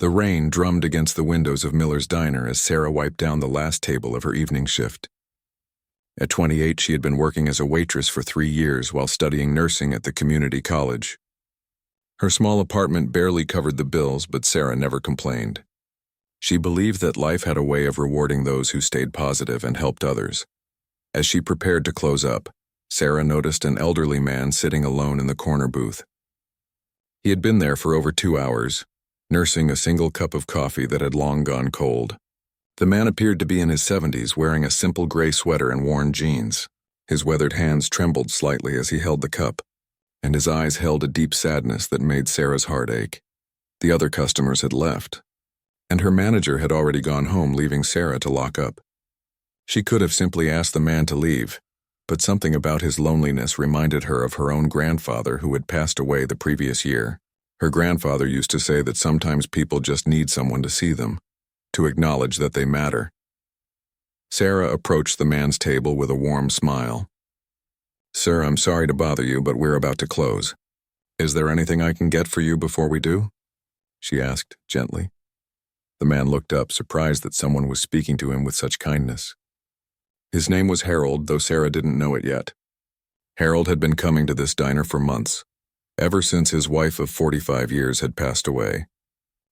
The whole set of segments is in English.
The rain drummed against the windows of Miller's Diner as Sarah wiped down the last table of her evening shift. At 28, she had been working as a waitress for 3 years while studying nursing at the community college. Her small apartment barely covered the bills, but Sarah never complained. She believed that life had a way of rewarding those who stayed positive and helped others. As she prepared to close up, Sarah noticed an elderly man sitting alone in the corner booth. He had been there for over 2 hours, nursing a single cup of coffee that had long gone cold. The man appeared to be in his 70s, wearing a simple gray sweater and worn jeans. His weathered hands trembled slightly as he held the cup, and his eyes held a deep sadness that made Sarah's heart ache. The other customers had left, and her manager had already gone home, leaving Sarah to lock up. She could have simply asked the man to leave, but something about his loneliness reminded her of her own grandfather who had passed away the previous year. Her grandfather used to say that sometimes people just need someone to see them, to acknowledge that they matter. Sarah approached the man's table with a warm smile. "Sir, I'm sorry to bother you, but we're about to close. Is there anything I can get for you before we do?" she asked gently. The man looked up, surprised that someone was speaking to him with such kindness. His name was Harold, though Sarah didn't know it yet. Harold had been coming to this diner for months, ever since his wife of 45 years had passed away.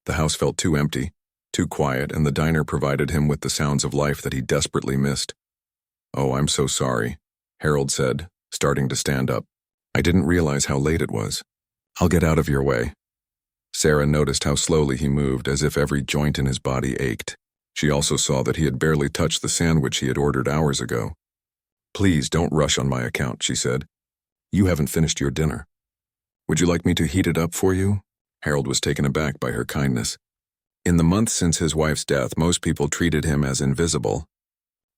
The house felt too empty, too quiet, and the diner provided him with the sounds of life that he desperately missed. "Oh, I'm so sorry," Harold said, starting to stand up. "I didn't realize how late it was. I'll get out of your way." Sarah noticed how slowly he moved, as if every joint in his body ached. She also saw that he had barely touched the sandwich he had ordered hours ago. "Please don't rush on my account," she said. "You haven't finished your dinner. Would you like me to heat it up for you?" Harold was taken aback by her kindness. In the months since his wife's death, most people treated him as invisible.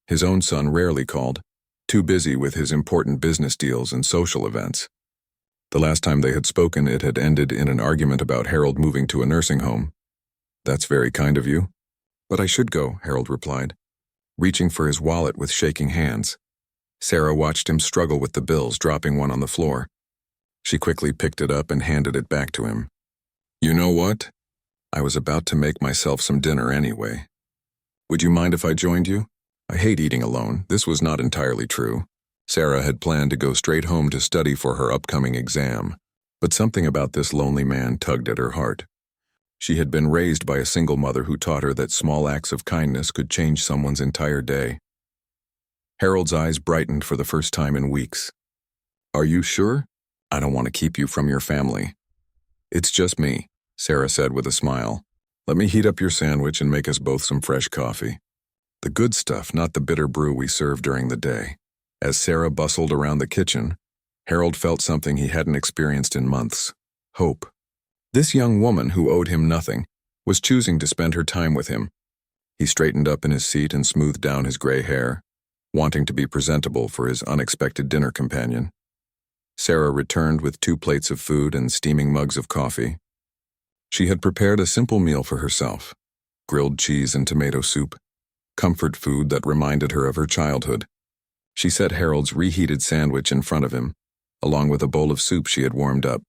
His own son rarely called, too busy with his important business deals and social events. The last time they had spoken, it had ended in an argument about Harold moving to a nursing home. "That's very kind of you." "But I should go," Harold replied, reaching for his wallet with shaking hands. Sarah watched him struggle with the bills, dropping one on the floor. She quickly picked it up and handed it back to him. "You know what? I was about to make myself some dinner anyway. Would you mind if I joined you? I hate eating alone." This was not entirely true. Sarah had planned to go straight home to study for her upcoming exam, but something about this lonely man tugged at her heart. She had been raised by a single mother who taught her that small acts of kindness could change someone's entire day. Harold's eyes brightened for the first time in weeks. "Are you sure? I don't want to keep you from your family." "It's just me," Sarah said with a smile. "Let me heat up your sandwich and make us both some fresh coffee. The good stuff, not the bitter brew we serve during the day." As Sarah bustled around the kitchen, Harold felt something he hadn't experienced in months: hope. This young woman, who owed him nothing, was choosing to spend her time with him. He straightened up in his seat and smoothed down his gray hair, wanting to be presentable for his unexpected dinner companion. Sarah returned with 2 plates of food and steaming mugs of coffee. She had prepared a simple meal for herself: grilled cheese and tomato soup, comfort food that reminded her of her childhood. She set Harold's reheated sandwich in front of him, along with a bowl of soup she had warmed up.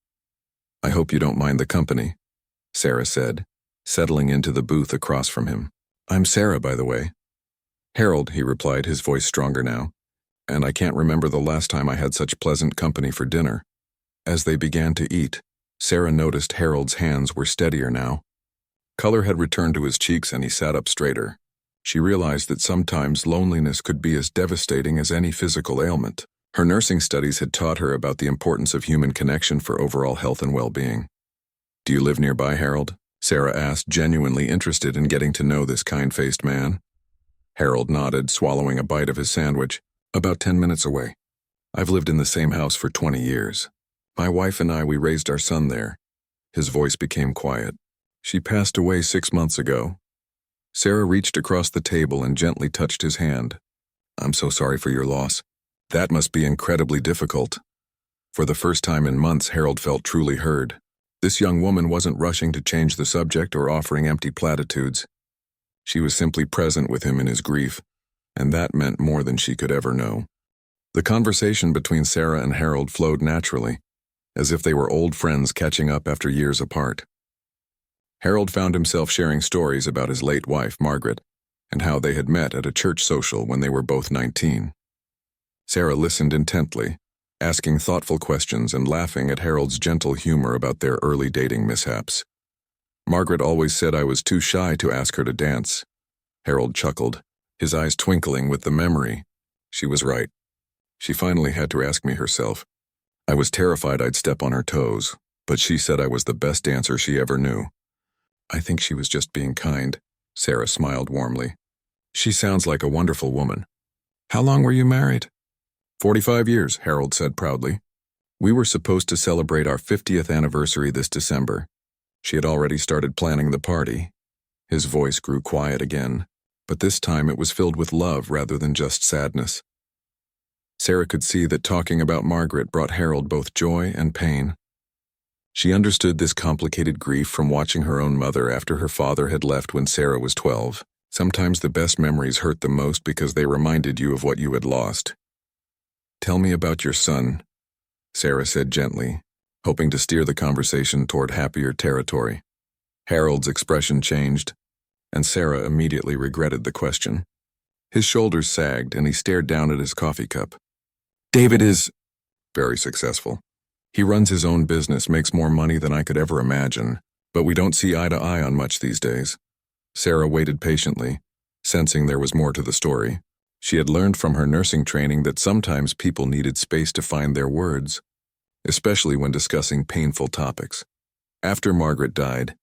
"I hope you don't mind the company," Sarah said, settling into the booth across from him. "I'm Sarah, by the way." "Harold," he replied, his voice stronger now, "and I can't remember the last time I had such pleasant company for dinner." As they began to eat, Sarah noticed Harold's hands were steadier now. Color had returned to his cheeks and he sat up straighter. She realized that sometimes loneliness could be as devastating as any physical ailment. Her nursing studies had taught her about the importance of human connection for overall health and well-being. "Do you live nearby, Harold?" Sarah asked, genuinely interested in getting to know this kind-faced man. Harold nodded, swallowing a bite of his sandwich. "About 10 minutes away. I've lived in the same house for 20 years. My wife and we raised our son there." His voice became quiet. "She passed away 6 months ago." Sarah reached across the table and gently touched his hand. "I'm so sorry for your loss. That must be incredibly difficult." For the first time in months, Harold felt truly heard. This young woman wasn't rushing to change the subject or offering empty platitudes. She was simply present with him in his grief, and that meant more than she could ever know. The conversation between Sarah and Harold flowed naturally, as if they were old friends catching up after years apart. Harold found himself sharing stories about his late wife, Margaret, and how they had met at a church social when they were both 19. Sarah listened intently, asking thoughtful questions and laughing at Harold's gentle humor about their early dating mishaps. Margaret always said I was too shy to ask her to dance. Harold chuckled, his eyes twinkling with the memory. She was right. She finally had to ask me herself. I was terrified I'd step on her toes, but she said I was the best dancer she ever knew. I think she was just being kind. Sarah smiled warmly. She sounds like a wonderful woman. How long were you married? 45 years, Harold said proudly. We were supposed to celebrate our 50th anniversary this December. She had already started planning the party. His voice grew quiet again, but this time it was filled with love rather than just sadness. Sarah could see that talking about Margaret brought Harold both joy and pain. She understood this complicated grief from watching her own mother after her father had left when Sarah was 12. Sometimes the best memories hurt the most because they reminded you of what you had lost. Tell me about your son, Sarah said gently, hoping to steer the conversation toward happier territory. Harold's expression changed, and Sarah immediately regretted the question. His shoulders sagged and he stared down at his coffee cup. David is very successful. He runs his own business, makes more money than I could ever imagine, but we don't see eye to eye on much these days. Sarah waited patiently, sensing there was more to the story. She had learned from her nursing training that sometimes people needed space to find their words, especially when discussing painful topics. After Margaret died,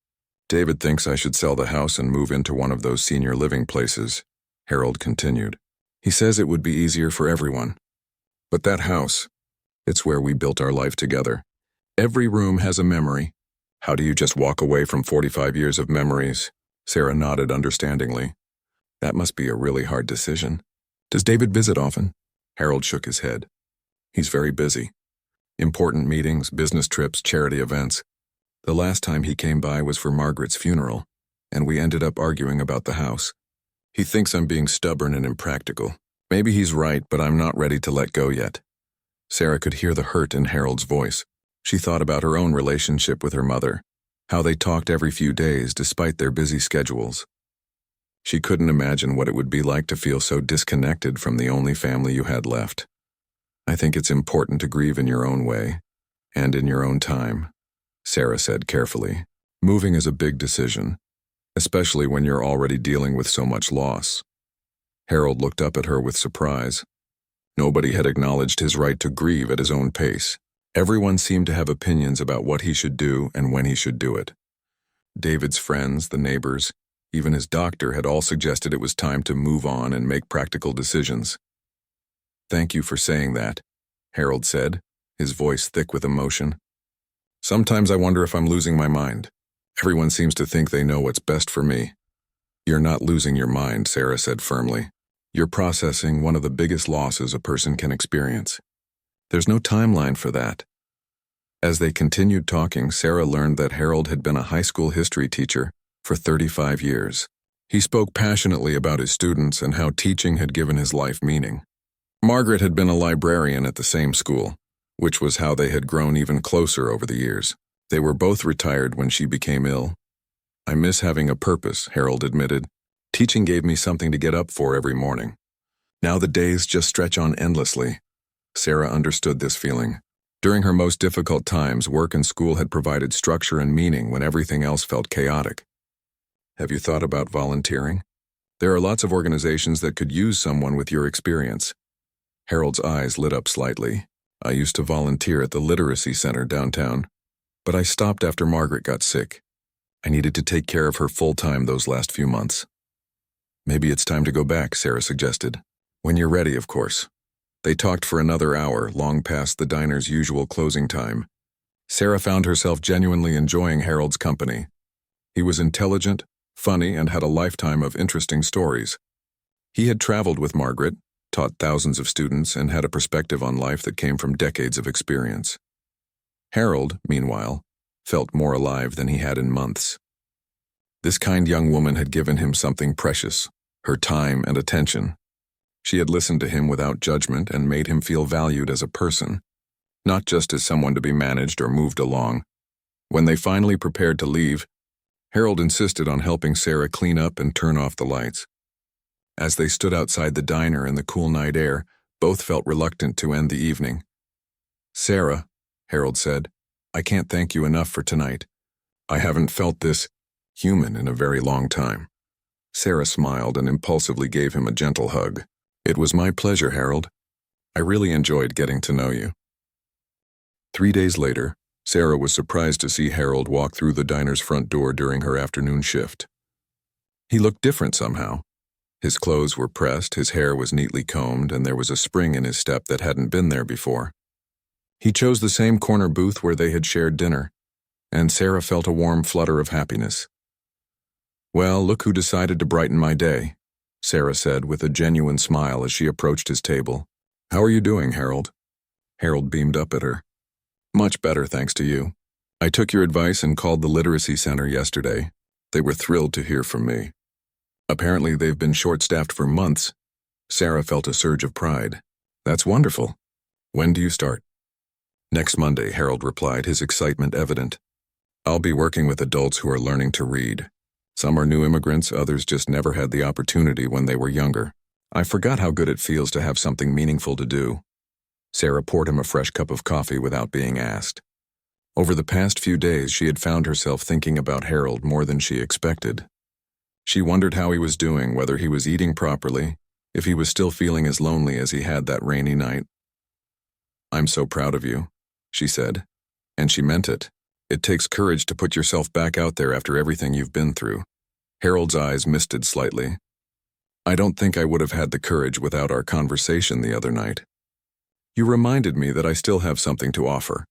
David thinks I should sell the house and move into one of those senior living places, Harold continued. He says it would be easier for everyone. But that house, it's where we built our life together. Every room has a memory. How do you just walk away from 45 years of memories? Sarah nodded understandingly. That must be a really hard decision. Does David visit often? Harold shook his head. He's very busy. Important meetings, business trips, charity events. The last time he came by was for Margaret's funeral, and we ended up arguing about the house. He thinks I'm being stubborn and impractical. Maybe he's right, but I'm not ready to let go yet. Sarah could hear the hurt in Harold's voice. She thought about her own relationship with her mother, how they talked every few days despite their busy schedules. She couldn't imagine what it would be like to feel so disconnected from the only family you had left. I think it's important to grieve in your own way, and in your own time, Sarah said carefully. Moving is a big decision, especially when you're already dealing with so much loss. Harold looked up at her with surprise. Nobody had acknowledged his right to grieve at his own pace. Everyone seemed to have opinions about what he should do and when he should do it. David's friends, the neighbors, even his doctor had all suggested it was time to move on and make practical decisions. Thank you for saying that, Harold said, his voice thick with emotion. Sometimes I wonder if I'm losing my mind. Everyone seems to think they know what's best for me. You're not losing your mind, Sarah said firmly. You're processing one of the biggest losses a person can experience. There's no timeline for that. As they continued talking, Sarah learned that Harold had been a high school history teacher for 35 years. He spoke passionately about his students and how teaching had given his life meaning. Margaret had been a librarian at the same school, which was how they had grown even closer over the years. They were both retired when she became ill. I miss having a purpose, Harold admitted. Teaching gave me something to get up for every morning. Now the days just stretch on endlessly. Sarah understood this feeling. During her most difficult times, work and school had provided structure and meaning when everything else felt chaotic. Have you thought about volunteering? There are lots of organizations that could use someone with your experience. Harold's eyes lit up slightly. I used to volunteer at the literacy center downtown, but I stopped after Margaret got sick. I needed to take care of her full-time those last few months. Maybe it's time to go back, Sarah suggested. When you're ready, of course. They talked for another hour, long past the diner's usual closing time. Sarah found herself genuinely enjoying Harold's company. He was intelligent, funny, and had a lifetime of interesting stories. He had traveled with Margaret, taught thousands of students, and had a perspective on life that came from decades of experience. Harold, meanwhile, felt more alive than he had in months. This kind young woman had given him something precious, her time and attention. She had listened to him without judgment and made him feel valued as a person, not just as someone to be managed or moved along. When they finally prepared to leave, Harold insisted on helping Sarah clean up and turn off the lights. As they stood outside the diner in the cool night air, both felt reluctant to end the evening. "Sarah," Harold said, "I can't thank you enough for tonight. I haven't felt this human in a very long time." Sarah smiled and impulsively gave him a gentle hug. "It was my pleasure, Harold. I really enjoyed getting to know you." 3 days later, Sarah was surprised to see Harold walk through the diner's front door during her afternoon shift. He looked different somehow. His clothes were pressed, his hair was neatly combed, and there was a spring in his step that hadn't been there before. He chose the same corner booth where they had shared dinner, and Sarah felt a warm flutter of happiness. "Well, look who decided to brighten my day," Sarah said with a genuine smile as she approached his table. "How are you doing, Harold?" Harold beamed up at her. "Much better, thanks to you. I took your advice and called the Literacy Center yesterday. They were thrilled to hear from me. Apparently they've been short-staffed for months." Sarah felt a surge of pride. "That's wonderful. When do you start?" "Next Monday," Harold replied, his excitement evident. "I'll be working with adults who are learning to read. Some are new immigrants, others just never had the opportunity when they were younger. I forgot how good it feels to have something meaningful to do." Sarah poured him a fresh cup of coffee without being asked. Over the past few days, she had found herself thinking about Harold more than she expected. She wondered how he was doing, whether he was eating properly, if he was still feeling as lonely as he had that rainy night. "I'm so proud of you," she said, and she meant it. "It takes courage to put yourself back out there after everything you've been through." Harold's eyes misted slightly. "I don't think I would have had the courage without our conversation the other night. You reminded me that I still have something to offer."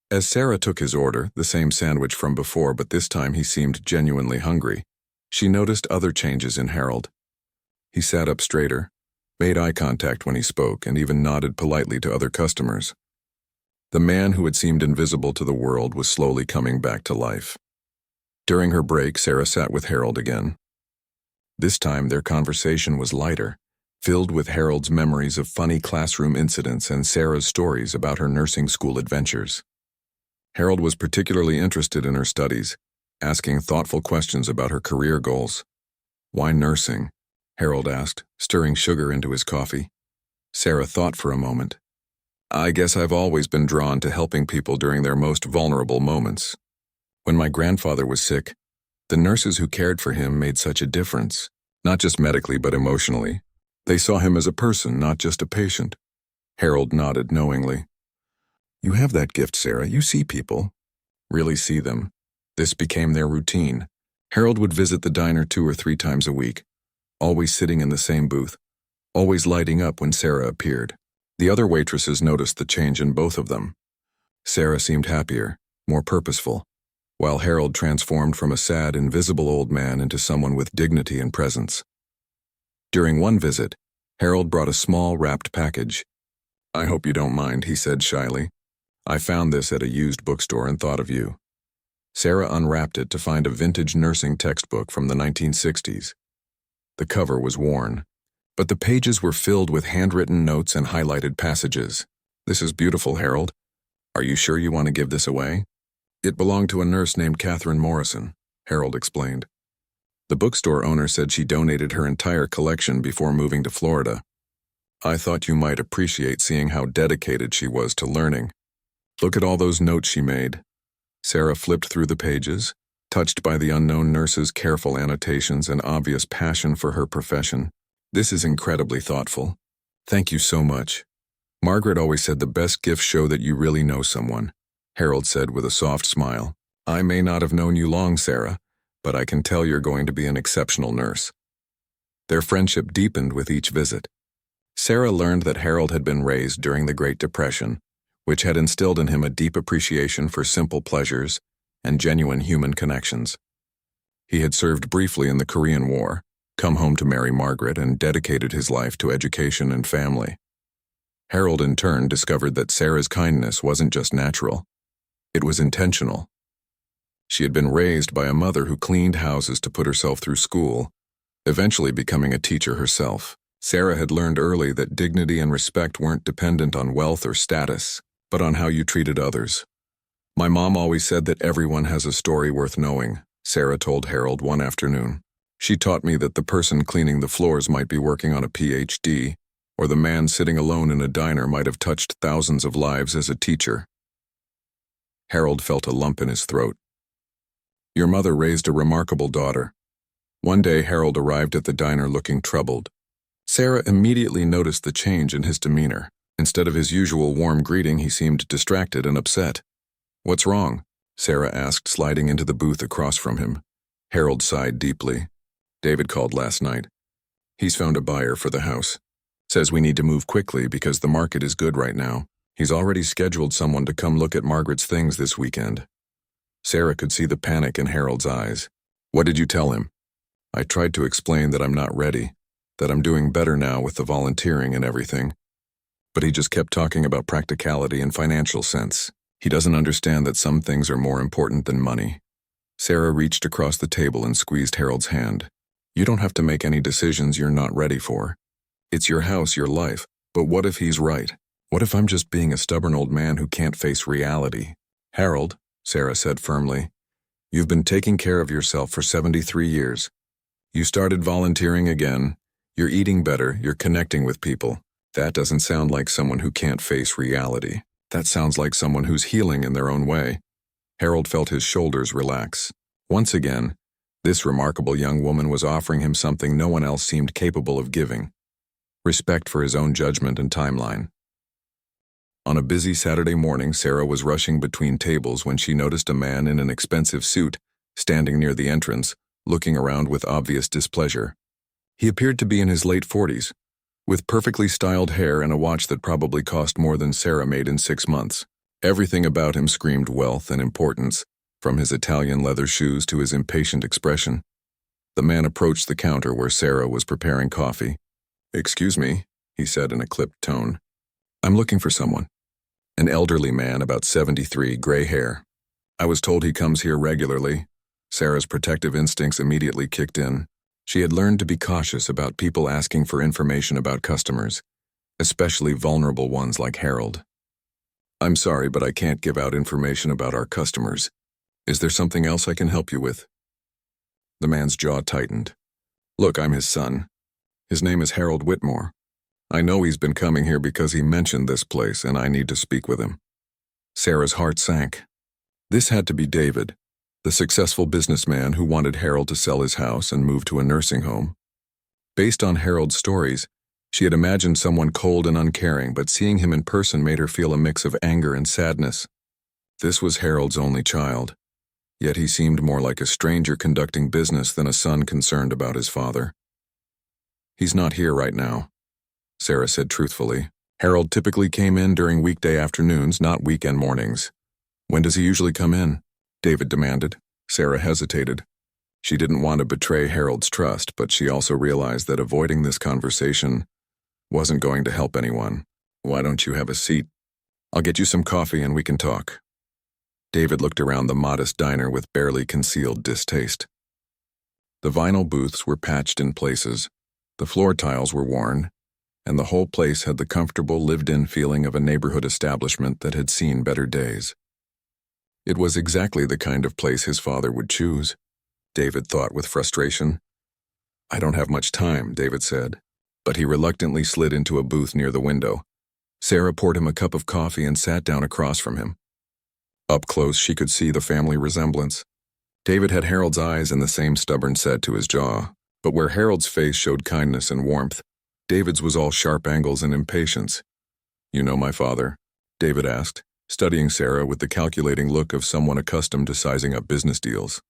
As Sarah took his order, the same sandwich from before, but this time he seemed genuinely hungry, she noticed other changes in Harold. He sat up straighter, made eye contact when he spoke, and even nodded politely to other customers. The man who had seemed invisible to the world was slowly coming back to life. During her break, Sarah sat with Harold again. This time their conversation was lighter, filled with Harold's memories of funny classroom incidents and Sarah's stories about her nursing school adventures. Harold was particularly interested in her studies, asking thoughtful questions about her career goals. "Why nursing?" Harold asked, stirring sugar into his coffee. Sarah thought for a moment. "I guess I've always been drawn to helping people during their most vulnerable moments. When my grandfather was sick, the nurses who cared for him made such a difference, not just medically but emotionally. They saw him as a person, not just a patient." Harold nodded knowingly. "You have that gift, Sarah. You see people. Really see them." This became their routine. Harold would visit the diner 2 or 3 times a week, always sitting in the same booth, always lighting up when Sarah appeared. The other waitresses noticed the change in both of them. Sarah seemed happier, more purposeful, while Harold transformed from a sad, invisible old man into someone with dignity and presence. During one visit, Harold brought a small, wrapped package. "I hope you don't mind," he said shyly. "I found this at a used bookstore and thought of you." Sarah unwrapped it to find a vintage nursing textbook from the 1960s. The cover was worn, but the pages were filled with handwritten notes and highlighted passages. "This is beautiful, Harold. Are you sure you want to give this away?" "It belonged to a nurse named Catherine Morrison," Harold explained. "The bookstore owner said she donated her entire collection before moving to Florida. I thought you might appreciate seeing how dedicated she was to learning. Look at all those notes she made." Sarah flipped through the pages, touched by the unknown nurse's careful annotations and obvious passion for her profession. "This is incredibly thoughtful. Thank you so much. Margaret always said the best gifts show that you really know someone," Harold said with a soft smile. "I may not have known you long, Sarah, but I can tell you're going to be an exceptional nurse." Their friendship deepened with each visit. Sarah learned that Harold had been raised during the Great Depression, which had instilled in him a deep appreciation for simple pleasures and genuine human connections. He had served briefly in the Korean War, come home to marry Margaret, and dedicated his life to education and family. Harold, in turn, discovered that Sarah's kindness wasn't just natural. It was intentional. She had been raised by a mother who cleaned houses to put herself through school, eventually becoming a teacher herself. Sarah had learned early that dignity and respect weren't dependent on wealth or status, but on how you treated others. "My mom always said that everyone has a story worth knowing," Sarah told Harold one afternoon. She taught me that the person cleaning the floors might be working on a PhD, or the man sitting alone in a diner might have touched thousands of lives as a teacher. Harold felt a lump in his throat. Your mother raised a remarkable daughter. One day Harold arrived at the diner looking troubled. Sarah immediately noticed the change in his demeanor. Instead of his usual warm greeting, he seemed distracted and upset. What's wrong? Sarah asked, sliding into the booth across from him. Harold sighed deeply. David called last night. He's found a buyer for the house. Says we need to move quickly because the market is good right now. He's already scheduled someone to come look at Margaret's things this weekend. Sarah could see the panic in Harold's eyes. What did you tell him? I tried to explain that I'm not ready, that I'm doing better now with the volunteering and everything. But he just kept talking about practicality and financial sense. He doesn't understand that some things are more important than money. Sarah reached across the table and squeezed Harold's hand. You don't have to make any decisions you're not ready for. It's your house, your life. But what if he's right? What if I'm just being a stubborn old man who can't face reality? Harold, Sarah said firmly, you've been taking care of yourself for 73 years. You started volunteering again. You're eating better. You're connecting with people. That doesn't sound like someone who can't face reality. That sounds like someone who's healing in their own way. Harold felt his shoulders relax. Once again, this remarkable young woman was offering him something no one else seemed capable of giving. Respect for his own judgment and timeline. On a busy Saturday morning, Sarah was rushing between tables when she noticed a man in an expensive suit standing near the entrance, looking around with obvious displeasure. He appeared to be in his late 40s, with perfectly styled hair and a watch that probably cost more than Sarah made in 6 months. Everything about him screamed wealth and importance, from his Italian leather shoes to his impatient expression. The man approached the counter where Sarah was preparing coffee. Excuse me, he said in a clipped tone. I'm looking for someone. An elderly man, about 73, gray hair. I was told he comes here regularly. Sarah's protective instincts immediately kicked in. She had learned to be cautious about people asking for information about customers, especially vulnerable ones like Harold. I'm sorry, but I can't give out information about our customers. Is there something else I can help you with? The man's jaw tightened. Look, I'm his son. His name is Harold Whitmore. I know he's been coming here because he mentioned this place and I need to speak with him. Sarah's heart sank. This had to be David, the successful businessman who wanted Harold to sell his house and move to a nursing home. Based on Harold's stories, she had imagined someone cold and uncaring, but seeing him in person made her feel a mix of anger and sadness. This was Harold's only child, yet he seemed more like a stranger conducting business than a son concerned about his father. He's not here right now, Sarah said truthfully. Harold typically came in during weekday afternoons, not weekend mornings. When does he usually come in? David demanded. Sarah hesitated. She didn't want to betray Harold's trust, but she also realized that avoiding this conversation wasn't going to help anyone. Why don't you have a seat? I'll get you some coffee and we can talk. David looked around the modest diner with barely concealed distaste. The vinyl booths were patched in places, the floor tiles were worn, and the whole place had the comfortable, lived-in feeling of a neighborhood establishment that had seen better days. It was exactly the kind of place his father would choose, David thought with frustration. I don't have much time, David said, but he reluctantly slid into a booth near the window. Sarah poured him a cup of coffee and sat down across from him. Up close, she could see the family resemblance. David had Harold's eyes and the same stubborn set to his jaw, but where Harold's face showed kindness and warmth, David's was all sharp angles and impatience. You know my father? David asked, studying Sarah with the calculating look of someone accustomed to sizing up business deals.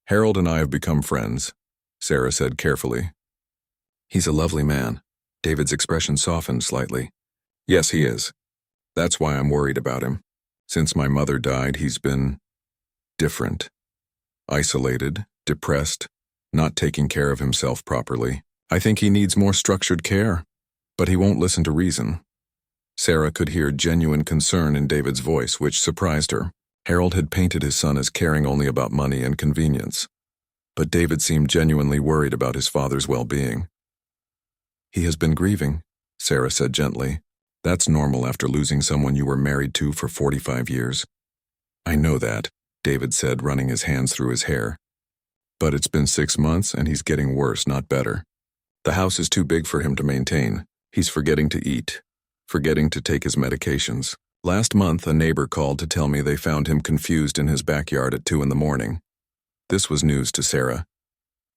Harold and I have become friends, Sarah said carefully. He's a lovely man. David's expression softened slightly. Yes, he is. That's why I'm worried about him. Since my mother died, he's been different. Isolated, depressed, not taking care of himself properly. I think he needs more structured care, but he won't listen to reason. Sarah could hear genuine concern in David's voice, which surprised her. Harold had painted his son as caring only about money and convenience, but David seemed genuinely worried about his father's well-being. He has been grieving, Sarah said gently. That's normal after losing someone you were married to for 45 years. I know that, David said, running his hands through his hair. But it's been 6 months and he's getting worse, not better. The house is too big for him to maintain. He's forgetting to eat, forgetting to take his medications. Last month, a neighbor called to tell me they found him confused in his backyard at 2 in the morning. This was news to Sarah.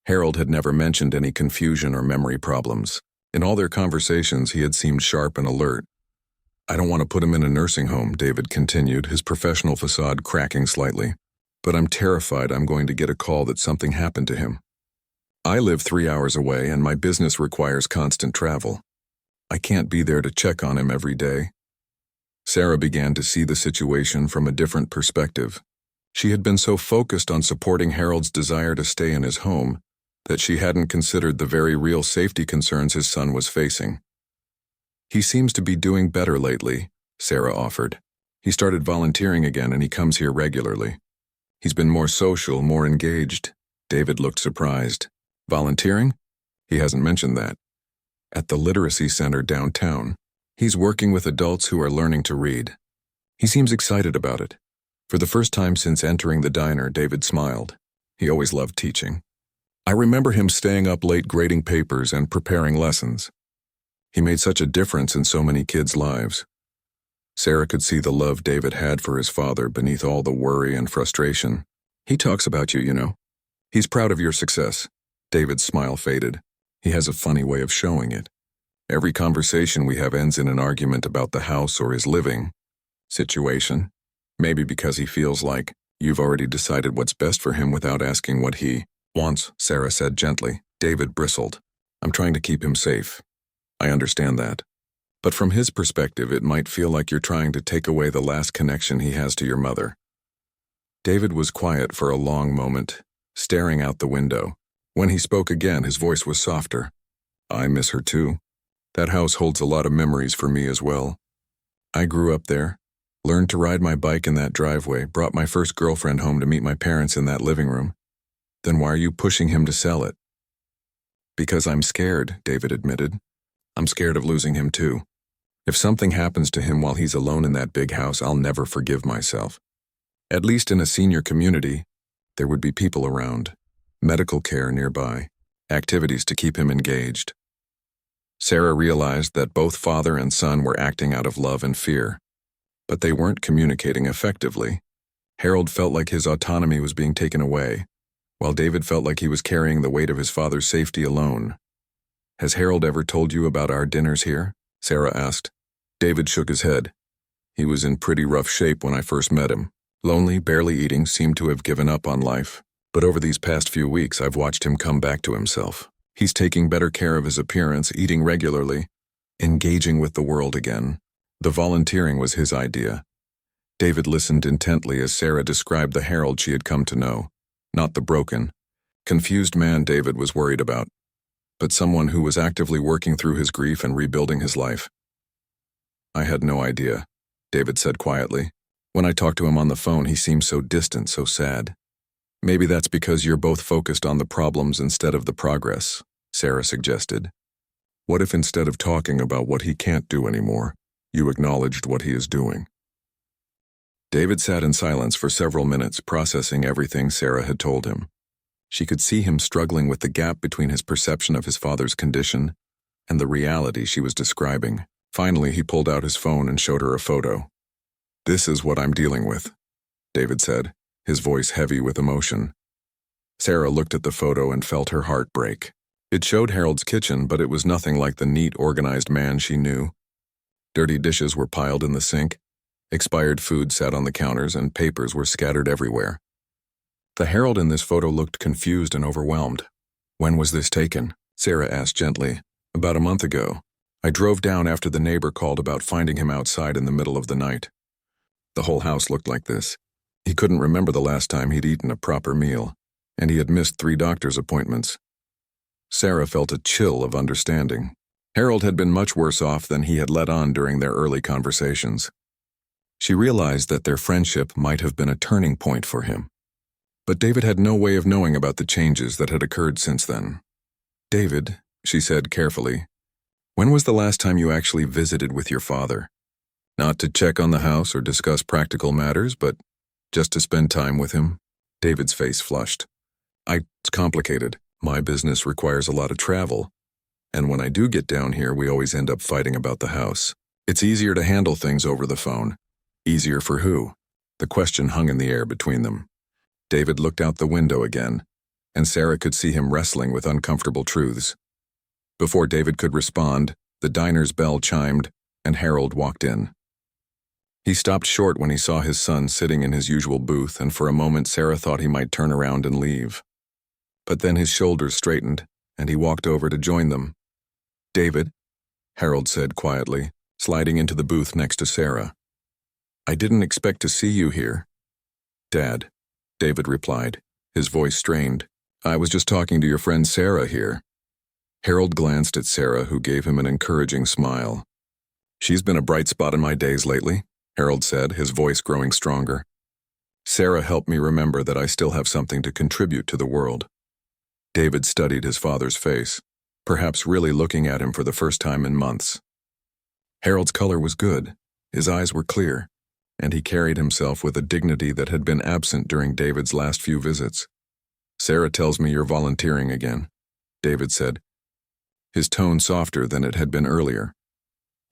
Harold had never mentioned any confusion or memory problems. In all their conversations, he had seemed sharp and alert. I don't want to put him in a nursing home, David continued, his professional facade cracking slightly. But I'm terrified I'm going to get a call that something happened to him. I live 3 hours away and my business requires constant travel. I can't be there to check on him every day. Sarah began to see the situation from a different perspective. She had been so focused on supporting Harold's desire to stay in his home that she hadn't considered the very real safety concerns his son was facing. He seems to be doing better lately, Sarah offered. He started volunteering again and he comes here regularly. He's been more social, more engaged. David looked surprised. Volunteering? He hasn't mentioned that. At the literacy center downtown. He's working with adults who are learning to read. He seems excited about it. For the first time since entering the diner, David smiled. He always loved teaching. I remember him staying up late grading papers and preparing lessons. He made such a difference in so many kids' lives. Sarah could see the love David had for his father beneath all the worry and frustration. He talks about you, you know. He's proud of your success. David's smile faded. He has a funny way of showing it. Every conversation we have ends in an argument about the house or his living situation. Maybe because he feels like you've already decided what's best for him without asking what he wants, Sarah said gently. David bristled. I'm trying to keep him safe. I understand that. But from his perspective, it might feel like you're trying to take away the last connection he has to your mother. David was quiet for a long moment, staring out the window. When he spoke again, his voice was softer. I miss her too. That house holds a lot of memories for me as well. I grew up there, learned to ride my bike in that driveway, brought my first girlfriend home to meet my parents in that living room. Then why are you pushing him to sell it? Because I'm scared, David admitted. I'm scared of losing him too. If something happens to him while he's alone in that big house, I'll never forgive myself. At least in a senior community, there would be people around, medical care nearby, activities to keep him engaged. Sarah realized that both father and son were acting out of love and fear, but they weren't communicating effectively. Harold felt like his autonomy was being taken away, while David felt like he was carrying the weight of his father's safety alone. Has Harold ever told you about our dinners here? Sarah asked. David shook his head. He was in pretty rough shape when I first met him. Lonely, barely eating, seemed to have given up on life. But over these past few weeks, I've watched him come back to himself. He's taking better care of his appearance, eating regularly, engaging with the world again. The volunteering was his idea. David listened intently as Sarah described the Harold she had come to know. Not the broken, confused man David was worried about, but someone who was actively working through his grief and rebuilding his life. I had no idea, David said quietly. When I talked to him on the phone, he seemed so distant, so sad. Maybe that's because you're both focused on the problems instead of the progress, Sarah suggested. What if instead of talking about what he can't do anymore, you acknowledged what he is doing? David sat in silence for several minutes, processing everything Sarah had told him. She could see him struggling with the gap between his perception of his father's condition and the reality she was describing. Finally, he pulled out his phone and showed her a photo. This is what I'm dealing with, David said, his voice heavy with emotion. Sarah looked at the photo and felt her heart break. It showed Harold's kitchen, but it was nothing like the neat, organized man she knew. Dirty dishes were piled in the sink, expired food sat on the counters, and papers were scattered everywhere. The Harold in this photo looked confused and overwhelmed. When was this taken? Sarah asked gently. About a month ago. I drove down after the neighbor called about finding him outside in the middle of the night. The whole house looked like this. He couldn't remember the last time he'd eaten a proper meal, and he had missed 3 doctor's appointments. Sarah felt a chill of understanding. Harold had been much worse off than he had let on during their early conversations. She realized that their friendship might have been a turning point for him. But David had no way of knowing about the changes that had occurred since then. David, she said carefully, when was the last time you actually visited with your father? Not to check on the house or discuss practical matters, but Just to spend time with him? David's face flushed. It's complicated. My business requires a lot of travel. And when I do get down here, we always end up fighting about the house. It's easier to handle things over the phone. Easier for who? The question hung in the air between them. David looked out the window again, and Sarah could see him wrestling with uncomfortable truths. Before David could respond, the diner's bell chimed, and Harold walked in. He stopped short when he saw his son sitting in his usual booth, and for a moment Sarah thought he might turn around and leave. But then his shoulders straightened, and he walked over to join them. "David," Harold said quietly, sliding into the booth next to Sarah. "I didn't expect to see you here." "Dad," David replied, his voice strained. "I was just talking to your friend Sarah here." Harold glanced at Sarah, who gave him an encouraging smile. "She's been a bright spot in my days lately," Harold said, his voice growing stronger. "Sarah helped me remember that I still have something to contribute to the world." David studied his father's face, perhaps really looking at him for the first time in months. Harold's color was good, his eyes were clear, and he carried himself with a dignity that had been absent during David's last few visits. "Sarah tells me you're volunteering again," David said, his tone softer than it had been earlier.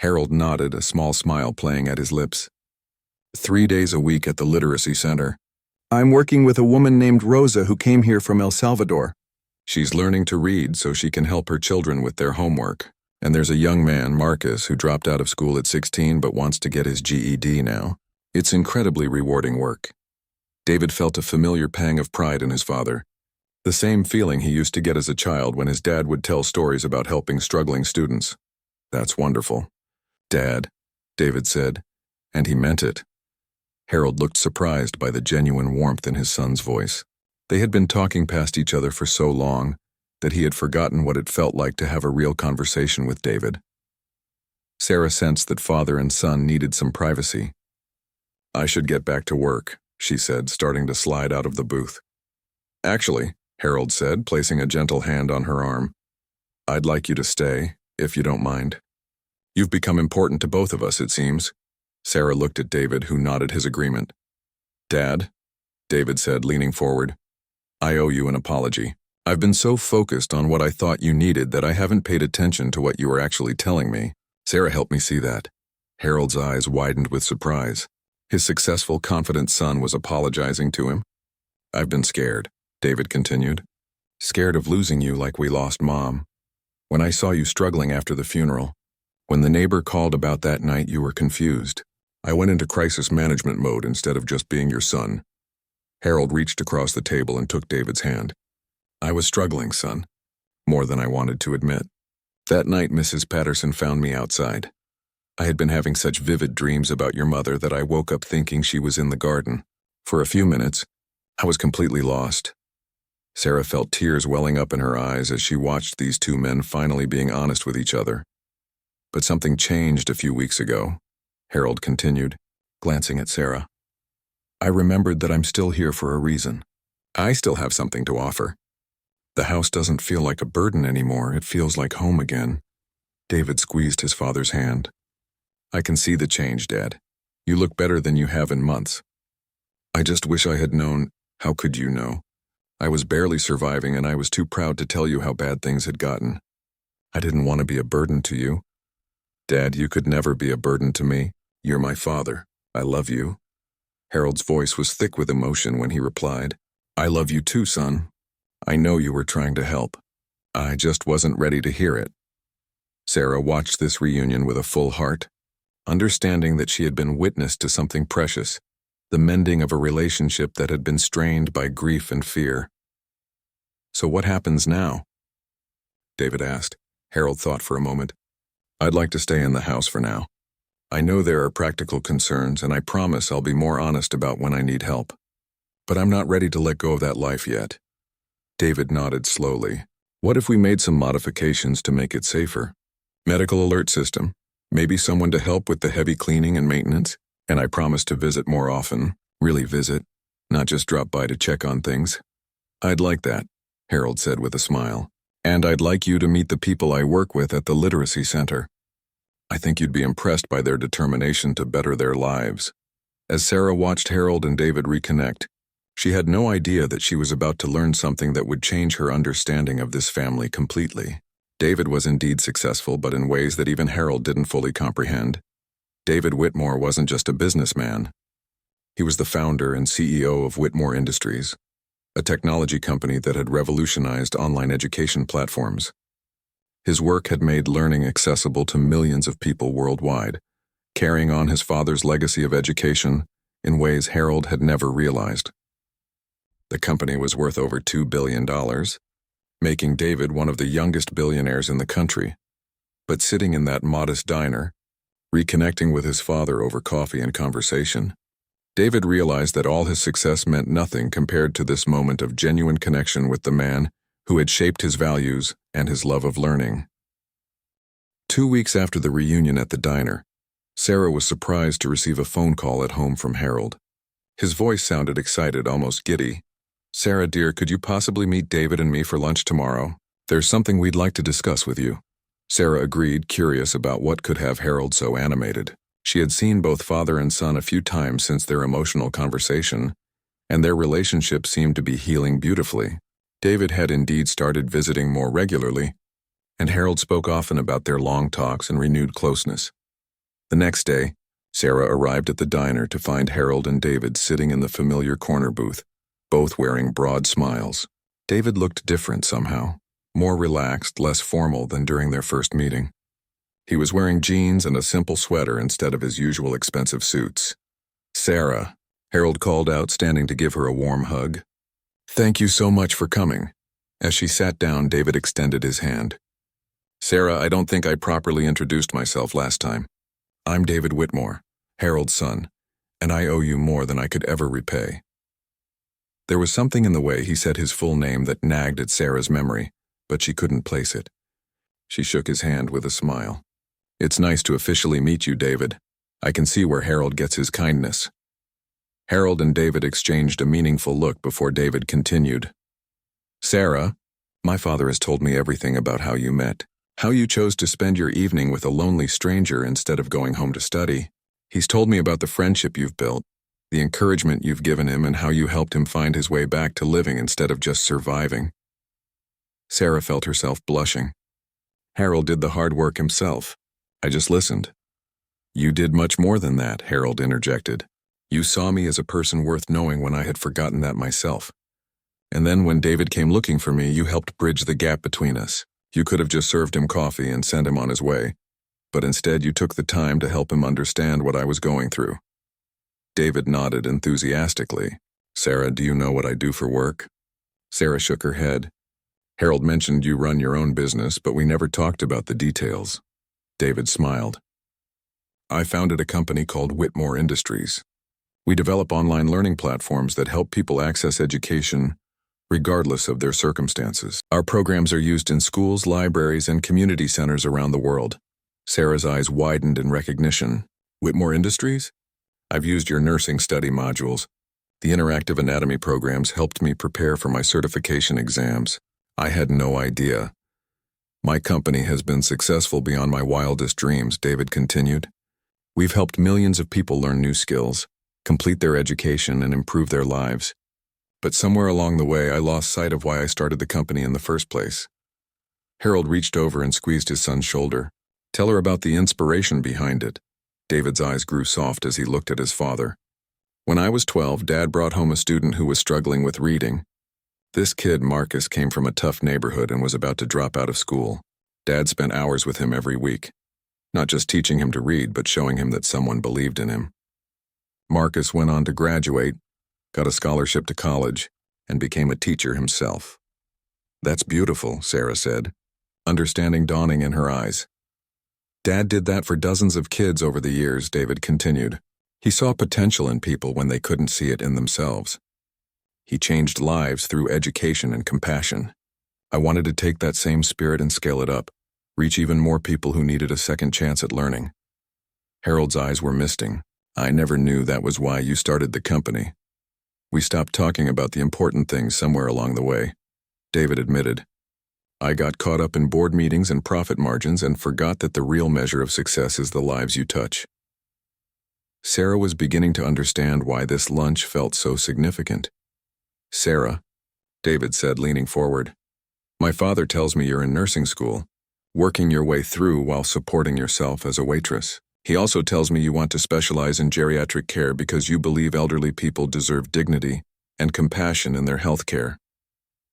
Harold nodded, a small smile playing at his lips. 3 days a week at the Literacy Center. I'm working with a woman named Rosa who came here from El Salvador. She's learning to read so she can help her children with their homework. And there's a young man, Marcus, who dropped out of school at 16 but wants to get his GED now. It's incredibly rewarding work. David felt a familiar pang of pride in his father, the same feeling he used to get as a child when his dad would tell stories about helping struggling students. "That's wonderful." "Dad," David said, and he meant it. Harold looked surprised by the genuine warmth in his son's voice. They had been talking past each other for so long that he had forgotten what it felt like to have a real conversation with David. Sarah sensed that father and son needed some privacy. "I should get back to work," she said, starting to slide out of the booth. "Actually," Harold said, placing a gentle hand on her arm, "I'd like you to stay, if you don't mind. You've become important to both of us, it seems." Sarah looked at David, who nodded his agreement. "Dad," David said, leaning forward, "I owe you an apology. I've been so focused on what I thought you needed that I haven't paid attention to what you were actually telling me." Sarah helped me see that. Harold's eyes widened with surprise. His successful, confident son was apologizing to him. "I've been scared," David continued. "Scared of losing you like we lost Mom. When I saw you struggling after the funeral, when the neighbor called about that night, you were confused. I went into crisis management mode instead of just being your son." Harold reached across the table and took David's hand. "I was struggling, son, more than I wanted to admit. That night, Mrs. Patterson found me outside. I had been having such vivid dreams about your mother that I woke up thinking she was in the garden. For a few minutes, I was completely lost." Sarah felt tears welling up in her eyes as she watched these two men finally being honest with each other. "But something changed a few weeks ago," Harold continued, glancing at Sarah. "I remembered that I'm still here for a reason. I still have something to offer. The house doesn't feel like a burden anymore, it feels like home again." David squeezed his father's hand. "I can see the change, Dad. You look better than you have in months. I just wish I had known." "How could you know? I was barely surviving and I was too proud to tell you how bad things had gotten. I didn't want to be a burden to you." "Dad, you could never be a burden to me. You're my father. I love you." Harold's voice was thick with emotion when he replied, "I love you too, son. I know you were trying to help. I just wasn't ready to hear it." Sarah watched this reunion with a full heart, understanding that she had been witness to something precious, the mending of a relationship that had been strained by grief and fear. "So what happens now?" David asked. Harold thought for a moment. "I'd like to stay in the house for now. I know there are practical concerns, and I promise I'll be more honest about when I need help. But I'm not ready to let go of that life yet." David nodded slowly. "What if we made some modifications to make it safer? Medical alert system, maybe someone to help with the heavy cleaning and maintenance, and I promise to visit more often, really visit, not just drop by to check on things." "I'd like that," Harold said with a smile. "And I'd like you to meet the people I work with at the Literacy Center. I think you'd be impressed by their determination to better their lives." As Sarah watched Harold and David reconnect, she had no idea that she was about to learn something that would change her understanding of this family completely. David was indeed successful, but in ways that even Harold didn't fully comprehend. David Whitmore wasn't just a businessman. He was the founder and CEO of Whitmore Industries, a technology company that had revolutionized online education platforms. His work had made learning accessible to millions of people worldwide, carrying on his father's legacy of education in ways Harold had never realized. The company was worth over $2 billion, making David one of the youngest billionaires in the country. But sitting in that modest diner, reconnecting with his father over coffee and conversation, David realized that all his success meant nothing compared to this moment of genuine connection with the man who had shaped his values and his love of learning. 2 weeks after the reunion at the diner, Sarah was surprised to receive a phone call at home from Harold. His voice sounded excited, almost giddy. "Sarah, dear, could you possibly meet David and me for lunch tomorrow? There's something we'd like to discuss with you." Sarah agreed, curious about what could have Harold so animated. She had seen both father and son a few times since their emotional conversation, and their relationship seemed to be healing beautifully. David had indeed started visiting more regularly, and Harold spoke often about their long talks and renewed closeness. The next day, Sarah arrived at the diner to find Harold and David sitting in the familiar corner booth, both wearing broad smiles. David looked different somehow, more relaxed, less formal than during their first meeting. He was wearing jeans and a simple sweater instead of his usual expensive suits. "Sarah," Harold called out, standing to give her a warm hug. "Thank you so much for coming." As she sat down, David extended his hand. "Sarah, I don't think I properly introduced myself last time. I'm David Whitmore, Harold's son, and I owe you more than I could ever repay." There was something in the way he said his full name that nagged at Sarah's memory, but she couldn't place it. She shook his hand with a smile. "It's nice to officially meet you, David. I can see where Harold gets his kindness." Harold and David exchanged a meaningful look before David continued. "Sarah, my father has told me everything about how you met, how you chose to spend your evening with a lonely stranger instead of going home to study. He's told me about the friendship you've built, the encouragement you've given him, and how you helped him find his way back to living instead of just surviving." Sarah felt herself blushing. "Harold did the hard work himself. I just listened." "You did much more than that," Harold interjected. "You saw me as a person worth knowing when I had forgotten that myself. And then when David came looking for me, you helped bridge the gap between us. You could have just served him coffee and sent him on his way, but instead you took the time to help him understand what I was going through." David nodded enthusiastically. "Sarah, do you know what I do for work?" Sarah shook her head. "Harold mentioned you run your own business, but we never talked about the details." David smiled. "I founded a company called Whitmore Industries. We develop online learning platforms that help people access education regardless of their circumstances. Our programs are used in schools, libraries, and community centers around the world." Sarah's eyes widened in recognition. "Whitmore Industries? I've used your nursing study modules. The interactive anatomy programs helped me prepare for my certification exams. I had no idea. My company has been successful beyond my wildest dreams," David continued. "We've helped millions of people learn new skills, complete their education, and improve their lives. But somewhere along the way, I lost sight of why I started the company in the first place." Harold reached over and squeezed his son's shoulder. "Tell her about the inspiration behind it." David's eyes grew soft as he looked at his father. "When I was 12, Dad brought home a student who was struggling with reading. This kid, Marcus, came from a tough neighborhood and was about to drop out of school. Dad spent hours with him every week, not just teaching him to read, but showing him that someone believed in him. Marcus went on to graduate, got a scholarship to college, and became a teacher himself." "That's beautiful," Sarah said, understanding dawning in her eyes. "Dad did that for dozens of kids over the years," David continued. "He saw potential in people when they couldn't see it in themselves. He changed lives through education and compassion. I wanted to take that same spirit and scale it up, reach even more people who needed a second chance at learning." Harold's eyes were misting. "I never knew that was why you started the company." "We stopped talking about the important things somewhere along the way," David admitted. "I got caught up in board meetings and profit margins and forgot that the real measure of success is the lives you touch." Sarah was beginning to understand why this lunch felt so significant. "Sarah," David said, leaning forward, "my father tells me you're in nursing school, working your way through while supporting yourself as a waitress. He also tells me you want to specialize in geriatric care because you believe elderly people deserve dignity and compassion in their health care."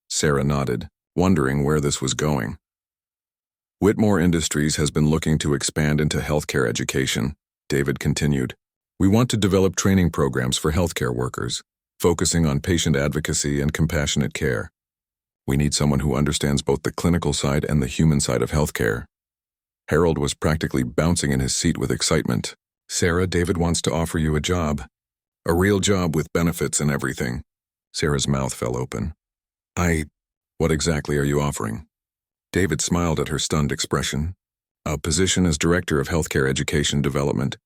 Sarah nodded, wondering where this was going. "Whitmore Industries has been looking to expand into healthcare education," David continued. "We want to develop training programs for healthcare workers, focusing on patient advocacy and compassionate care. We need someone who understands both the clinical side and the human side of healthcare." Harold was practically bouncing in his seat with excitement. "Sarah, David wants to offer you a job. A real job with benefits and everything." Sarah's mouth fell open. What exactly are you offering?" David smiled at her stunned expression. "A position as Director of Healthcare Education Development.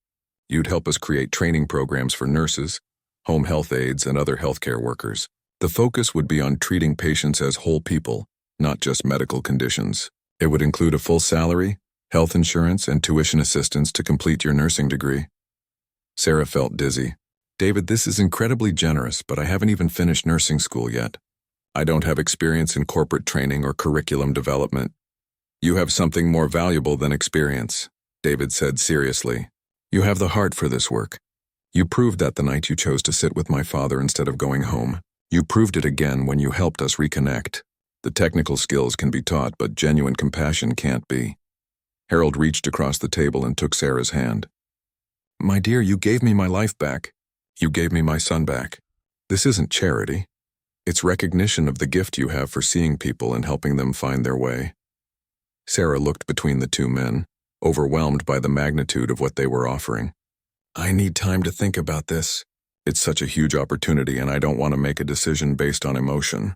You'd help us create training programs for nurses, home health aides, and other healthcare workers. The focus would be on treating patients as whole people, not just medical conditions. It would include a full salary, health insurance, and tuition assistance to complete your nursing degree." Sarah felt dizzy. "David, this is incredibly generous, but I haven't even finished nursing school yet. I don't have experience in corporate training or curriculum development." "You have something more valuable than experience," David said seriously. "You have the heart for this work. You proved that the night you chose to sit with my father instead of going home. You proved it again when you helped us reconnect. The technical skills can be taught, but genuine compassion can't be." Harold reached across the table and took Sarah's hand. "My dear, you gave me my life back. You gave me my son back. This isn't charity. It's recognition of the gift you have for seeing people and helping them find their way." Sarah looked between the two men, overwhelmed by the magnitude of what they were offering. "I need time to think about this. It's such a huge opportunity and I don't want to make a decision based on emotion."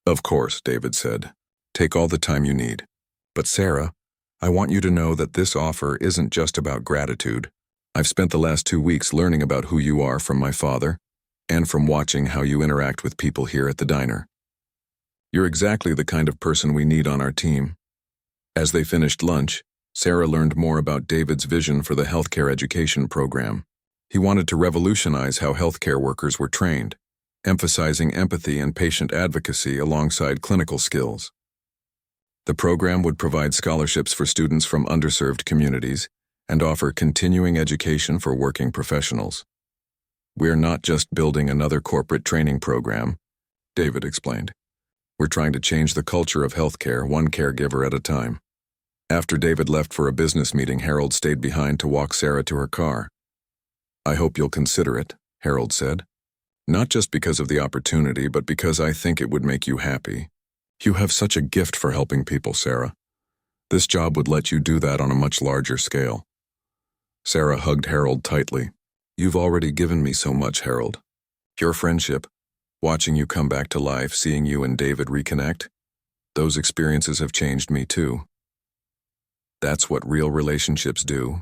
"Of course," David said. "Take all the time you need. But Sarah, I want you to know that this offer isn't just about gratitude. I've spent the last 2 weeks learning about who you are from my father, and from watching how you interact with people here at the diner. You're exactly the kind of person we need on our team." As they finished lunch, Sarah learned more about David's vision for the healthcare education program. He wanted to revolutionize how healthcare workers were trained, emphasizing empathy and patient advocacy alongside clinical skills. The program would provide scholarships for students from underserved communities and offer continuing education for working professionals. "We're not just building another corporate training program," David explained. "We're trying to change the culture of healthcare, one caregiver at a time." After David left for a business meeting, Harold stayed behind to walk Sarah to her car. "I hope you'll consider it," Harold said. "Not just because of the opportunity, but because I think it would make you happy. You have such a gift for helping people, Sarah. This job would let you do that on a much larger scale." Sarah hugged Harold tightly. "You've already given me so much, Harold. Your friendship, watching you come back to life, seeing you and David reconnect, those experiences have changed me too." "That's what real relationships do,"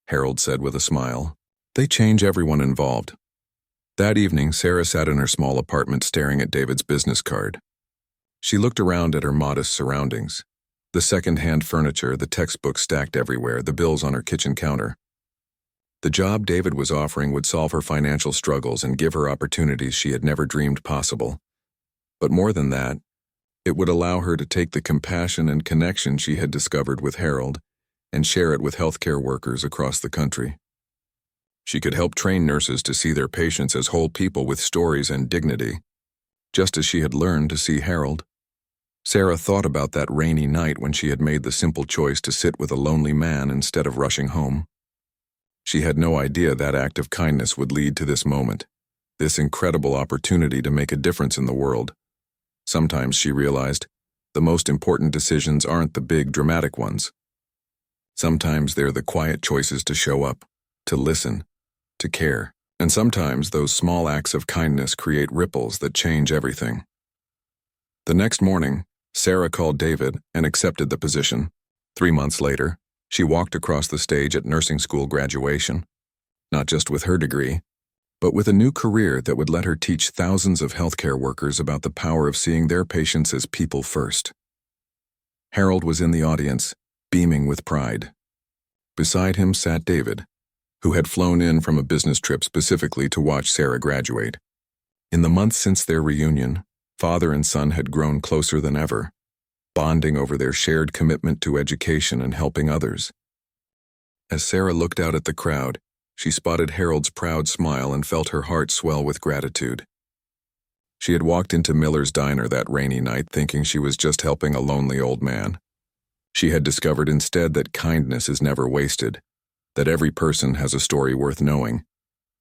Harold said with a smile. "They change everyone involved." That evening, Sarah sat in her small apartment staring at David's business card. She looked around at her modest surroundings. The second-hand furniture, the textbooks stacked everywhere, the bills on her kitchen counter. The job David was offering would solve her financial struggles and give her opportunities she had never dreamed possible. But more than that, it would allow her to take the compassion and connection she had discovered with Harold and share it with healthcare workers across the country. She could help train nurses to see their patients as whole people with stories and dignity, just as she had learned to see Harold. Sarah thought about that rainy night when she had made the simple choice to sit with a lonely man instead of rushing home. She had no idea that act of kindness would lead to this moment, this incredible opportunity to make a difference in the world. Sometimes, she realized, the most important decisions aren't the big, dramatic ones. Sometimes they're the quiet choices to show up, to listen, to care. And sometimes those small acts of kindness create ripples that change everything. The next morning, Sarah called David and accepted the position. 3 months later, she walked across the stage at nursing school graduation, not just with her degree, but with a new career that would let her teach thousands of healthcare workers about the power of seeing their patients as people first. Harold was in the audience, beaming with pride. Beside him sat David, who had flown in from a business trip specifically to watch Sarah graduate. In the months since their reunion, father and son had grown closer than ever, bonding over their shared commitment to education and helping others. As Sarah looked out at the crowd, she spotted Harold's proud smile and felt her heart swell with gratitude. She had walked into Miller's diner that rainy night thinking she was just helping a lonely old man. She had discovered instead that kindness is never wasted, that every person has a story worth knowing,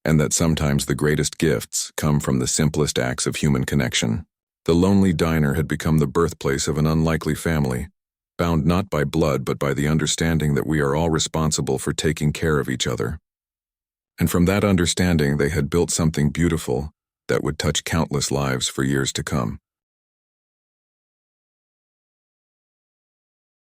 and that sometimes the greatest gifts come from the simplest acts of human connection. The lonely diner had become the birthplace of an unlikely family, bound not by blood but by the understanding that we are all responsible for taking care of each other. And from that understanding they had built something beautiful that would touch countless lives for years to come.